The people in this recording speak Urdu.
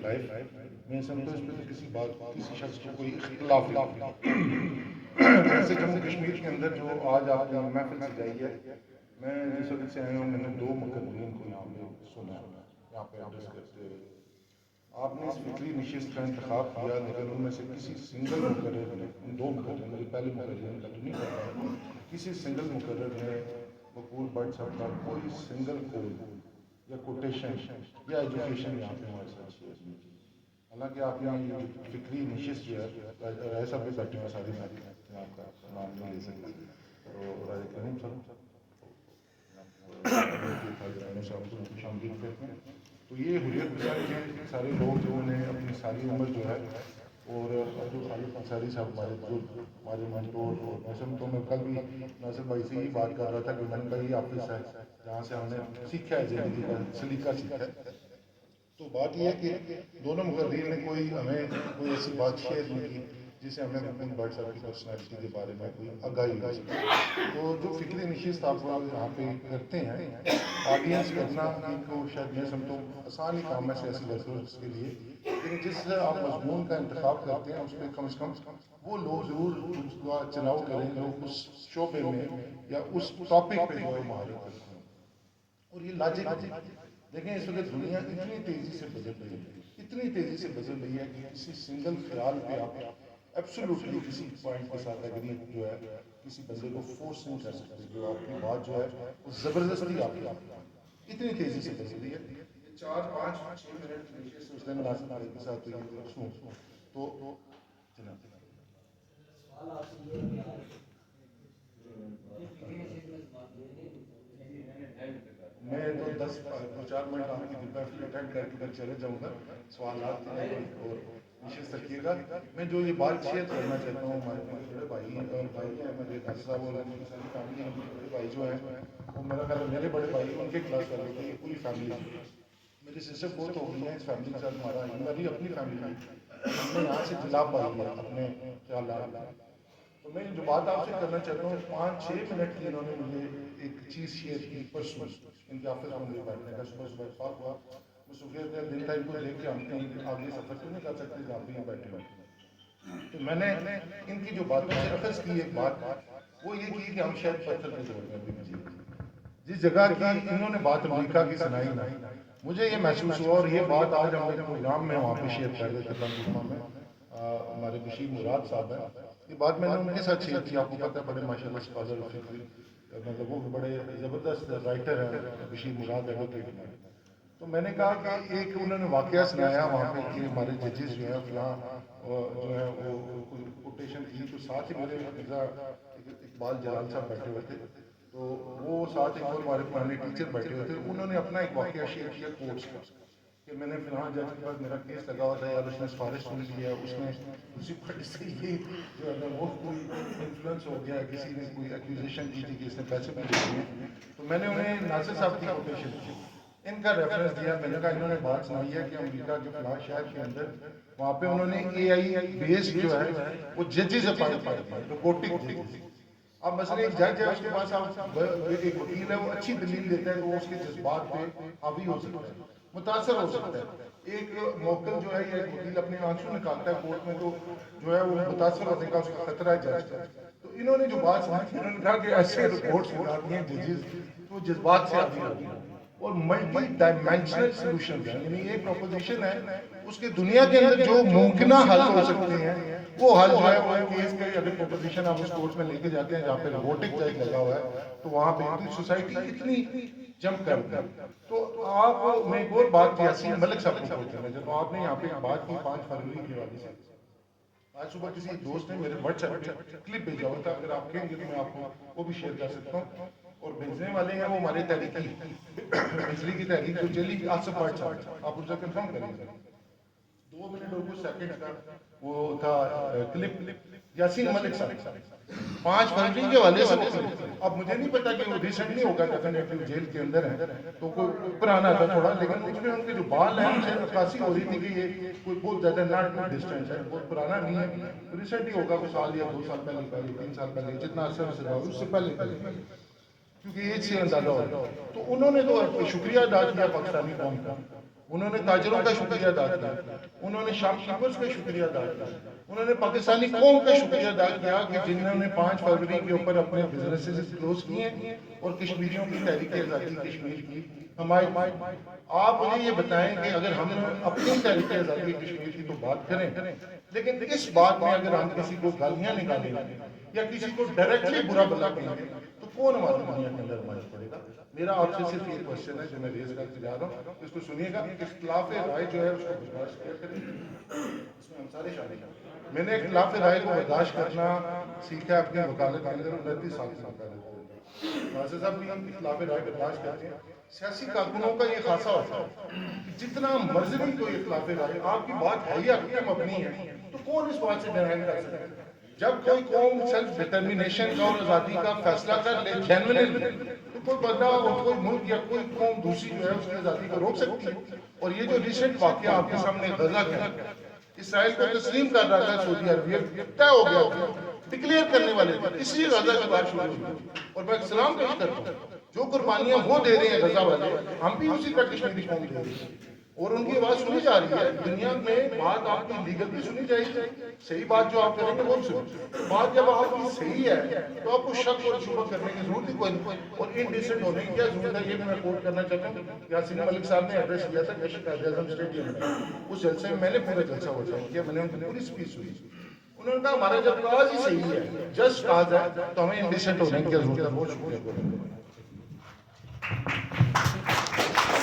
لائف. میں سمجھتا ہوں اس پہ تو کسی بات کسی شخص کو کوئی اختلاف نہیں. ویسے جموں کشمیر کے اندر جو آج آپ نے محفل سجائی ہے، میں جس وقت سے آیا ہوں میں نے 2 مقررین کو یہاں پہ سنا ہے یہاں پہ ایڈریس کرتے ہوئے. آپ نے اس فکری نشست کا انتخاب کیا، لیکن ان میں سے کسی سنگل مقرر نے، ان 2 مقرر، مجھے پہلے مقررین کا تو نہیں پتا، کسی سنگل مقرر نے مقبول بٹ صاحب کا کوئی سنگل کول یا کوٹیشن یا ایجوکیشن یہاں پہ ہمارے ساتھ شیئر نہیں کی. حالانکہ آپ نے یہ جو فکری نشست جو ہے ایسا بھی بیٹھے ہیں ساری میں آپ کا نام نہیں لے سکتا، تو راجہ کریم صاحب صاحب کو خوش آمدید کہتے ہیں. تو یہ حریت پسند کے سارے لوگ جو نے اپنی ساری عمر جو ہے، اور جو خالد انصاری صاحب ہمارے بزرگ، ہمارے منٹور، اور میں سمجھتا ہوں میں کل بھی ناصر بھائی سے ہی بات کر رہا تھا کہ من کا یہ آفس ہے جہاں سے ہم نے سیکھا ہے زندگی کا سلیقہ سیکھا ہے. تو بات یہ ہے کہ دونوں مقررین نے کوئی ہمیں کوئی ایسی بات شیئر نہیں کی جس سے ہمیں مقبول بٹ صاحب کی پرسنالٹی کے بارے میں کوئی آگاہی ہو سکے. تو جو فکری نشست آپ یہاں پہ کرتے ہیں، آڈینس کرنا ایک شاید میں سمجھتا ہوں آسان ہی کام ہے سیاسی ورکرز کے لیے، لیکن جس آپ مضمون کا انتخاب کرتے ہیں اس پہ کم از کم وہ لوگ ضرور چناؤ کریں جو اس شعبے میں یا اس ٹاپک پہ جو ہے مہارت رکھتے ہیں. اور یہ لاجک دیکھیں، اس وقت دنیا اتنی تیزی سے بدل رہی ہے، اتنی تیزی سے بدل رہی ہے کہ کسی سنگل خیال پہ آپ ایبسولوٹلی کسی پوائنٹ کے ساتھ ایگری جو ہے کسی بندے کو فورس نہیں کر سکتے. جو آپ کی بات جو ہے وہ زبردستی آپ کی اتنی تیزی سے بدل رہی ہے. 4 5 6 منٹ نیچے اس دن ناصر بھائی کے ساتھ یہ سنوں تو جناب میں تو 4 منٹ آپ کی ڈبا اٹینڈ کر کے پھر چلے جاؤں گا. سوالات اور نشست رکھیے گا. میں جو یہ بات شیئر کرنا چاہتا ہوں، ہمارے بڑے بھائی ہیں میرے ناصر صاحب اور ان کی ساری فیملی، بڑے بھائی جو ہیں وہ میرا خیال ہے میرے بڑے بھائی ان کے کلاس والے تھے، یہ پوری فیملی. میری سسٹر بہت ہو گئی ہیں اس فیملی کے ساتھ ہمارا، میری اپنی فیملی ہم نے یہاں سے جلا پائی ہے اپنے خیالات. تو میں جو بات آپ سے کرنا چاہتا ہوں، 5 6 منٹ کی انہوں نے مجھے ایک چیز شیئر کی پرسوں ان کے آفس میں مجھے بیٹھنے کا صبح صبح اتفاق ہوا. مصروفیت کا دن تھا، ان کو دیکھ کے ہم کہیں آگے سفر تو نہیں کر سکتے جہاں پہ یہ بیٹھے ہوئے. تو میں نے ان کی جو باتوں سے اخذ کی ایک بات وہ یہ کی کہ ہم شاید پتھر کے دور میں بھی جی رہے ہیں. جس جگہ کی انہوں نے بات امریکہ کی سنائی نا، مجھے یہ محسوس ہوا، اور یہ بات آج ہم ایک پروگرام میں وہاں پہ شیئر کر رہے تھے بنگلورو میں، ہمارے بشیر مراد صاحب ہیں. یہ بات میں نے ان کے ساتھ شیئر کی. آپ کو پتہ ہے بڑے ماشاء اللہ اسکالر، مطلب وہ بڑے زبردست رائٹر ہیں بشیر مراد ایڈوکیٹ ہیں. تو میں نے کہا کہ ایک انہوں نے واقعہ سنایا وہاں پہ کہ ہمارے ججز جو ہیں فلاں جو ہے وہ کوٹیشن تھی، تو ساتھ ہی میرے مرزا اقبال جلال صاحب بیٹھے ہوئے تھے، تو وہ ساتھ ایک اور ہمارے پرانے ٹیچر بیٹھے ہوئے تھے. انہوں نے اپنا ایک واقعہ شیئر کیا کورٹس کا کہ میں نے فلاں جج کے پاس میرا کیس لگا ہوا تھا، یار اس نے سفارش سن لی ہے، اس نے اسی پارٹی سے یہ جو ہے نا وہ کوئی انفلوئنس ہو گیا، کسی نے کوئی ایکوزیشن کی تھی کہ اس نے پیسے بھی دیے ہیں. تو میں نے انہیں ناصر صاحب کی کوٹیشن کی، ان کا ریفرنس دیا. میں نے کہا انہوں نے بات سنائی ہے کہ امریکہ کے فلاں شہر کے اندر وہاں پہ انہوں نے اے آئی بیس جو ہے وہ ججز اپوائنٹ کر دیا، روبوٹک ججز. اب مثلا ایک جج ہے، اس کے پاس آپ ایک وکیل ہے، وہ اچھی دلیل دیتا ہے تو وہ اس کے جذبات پہ حاوی ہو سکتا ہے، متاثر ہو سکتا ہے. ایک موکل جو ہے یا ایک وکیل اپنے آنسو نکالتا ہے کورٹ میں تو جو ہے وہ متاثر ہونے کا اس کا خطرہ ہے جج کا. تو انہوں نے جو بات سنی، انہوں نے کہا کہ ایسے رپورٹس بناتی ہیں ججز تو جذبات سے حاوی ہوتی ہیں، اور ملٹی ڈائمینشنل سلوشنز ہیں. یعنی ایک پروپوزیشن ہے، اس کے دنیا کے اندر جو ممکنہ حل ہو سکتے ہیں وہ حل جو ہے وہ کیس کے اگر پروپوزیشن آپ اس کورٹ میں لے کے جاتے ہیں جہاں پہ روبوٹک جج لگا ہوا ہے تو وہاں پہ اتنی سوسائٹی اتنی جمپ کر دی. تو آپ میں ایک اور بات یاسین ملک صاحب کو پوچھنا ہے، جب آپ نے یہاں پہ ایک بات کی 5 فروری کے حوالے سے، آج صبح کسی ایک دوست نے میرے واٹس ایپ پہ کلپ بھیجا ہوا تھا، اگر آپ کہیں گے تو میں آپ کو وہ بھی شیئر کر سکتا ہوں. اور بھیجنے والے ہیں وہ ہمارے تحریکی بجلی کی تحریک جو چلی آصف بٹ صاحب، آپ اسے کنفرم کریں گے. 2 منٹ اور کچھ سیکنڈ کا وہ تھا کلپ، یاسین ملک صاحب 5 فروری کے حوالے سے وہ کلپ. اب مجھے نہیں پتا کہ وہ ریسنٹلی ہوگا، ڈیفینیٹلی جیل کے اندر ہیں تو کوئی پرانا تھا تھوڑا، لیکن اس میں ان کے جو بال ہیں ان سے عکاسی ہو رہی تھی کہ یہ کوئی بہت زیادہ ناٹ ٹو ڈسٹینس ہے، بہت پرانا نہیں ہے، ریسنٹلی ہوگا کوئی سال یا 2 سال پہلے کا یا 3 سال پہلے، جتنا عرصہ سے ہوا اس سے پہلے کیونکہ ایج سے اندازہ ہوگا. تو انہوں نے تو شکریہ ادا کیا پاکستانی قوم کا. انہوں نے تاجروں کا شکریہ ادا کیا، انہوں نے شاپ کیپرز کا شکریہ ادا کیا، انہوں نے پاکستانی قوم کا شکریہ ادا کیا کہ جنہوں نے 5 فروری کے اوپر اپنے بزنسز کلوز کیے اور کشمیریوں کی تحریک آزادی کشمیر کی حمایت کی۔ آپ مجھے یہ بتائیں کہ اگر ہم اپنی تحریک آزادی کشمیر کی تو بات کریں، لیکن اس بات میں اگر ہم کسی کو گالیاں نکالیں یا کسی کو ڈائریکٹلی برا بلا کہیں گے تو کون ہماری دنیا کے اندر ہماری پڑے گا؟ میرا آپ سے صرف ایک کوشچن ہے جو میں ریز کرتے جا رہا ہوں، اس کو سنیے گا۔ اختلاف رائے جو ہے اس کو برداشت کریں، اس میں ہم سارے شامل ہیں۔ میں نے اختلاف رائے کو برداشت کرنا سیکھا اپنی وکالت کے اندر 29 سال کی وکالت کے اندر۔ ناصر صاحب بھی اختلاف رائے برداشت کرتے ہیں۔ سیاسی کارکنوں کا یہ خاصہ ہوتا ہے کہ جتنا مرضی کوئی اختلاف رائے، آپ کی بات ہے یا حقیقت مبنی ہے تو کون اس بات سے ڈرائیو کر سکتا ہے؟ جب کوئی قوم سیلف ڈٹرمنیشن کا اور آزادی کا فیصلہ کر لے جینوئنلی، تو کوئی بندہ اور کوئی ملک یا کوئی قوم دوسری جو ہے اس کی آزادی کو روک سکتی ہے۔ اور یہ جو ریسنٹ واقعہ آپ کے سامنے غزہ کا ہے، اسرائیل کو تسلیم کر رہا تھا سعودی عربیہ، طے ہو گیا تھا، ڈکلیئر کرنے والے تھے، اس لیے غزہ کی بات شروع ہوئی۔ اور میں سلام پیش کرتا ہوں، جو قربانیاں وہ دے رہے ہیں غزہ والے، ہم بھی اسی کا کشمیری قوم دے رہے ہیں اور ان کی آواز سنی جا رہی ہے دنیا میں۔ بات آپ کی لیگل بھی سنی جائے گی، صحیح بات جو آپ کریں گے وہ سنیں۔ بات جب آپ کی صحیح ہے تو آپ کو شک اور شبہ کرنے کی ضرورت ہی کوئی نہیں، اور انڈیسنٹ ہونے کی کیا ضرورت ہے؟ یہ بھی میں کوٹ کرنا چاہتا ہوں، یاسین ملک صاحب نے ایڈریس دیا تھا قائد-اعظم اسٹیڈیم میں، اس جلسے میں نے پورا جلسہ ہوتا کیا، میں نے ان کی پوری اسپیچ سنی۔ انہوں نے کہا ہمارا جب کاز ہی صحیح ہے، جسٹ کاز ہے، تو ہمیں انڈیسنٹ ہونے کی ضرورت ہے۔ بہت شکریہ۔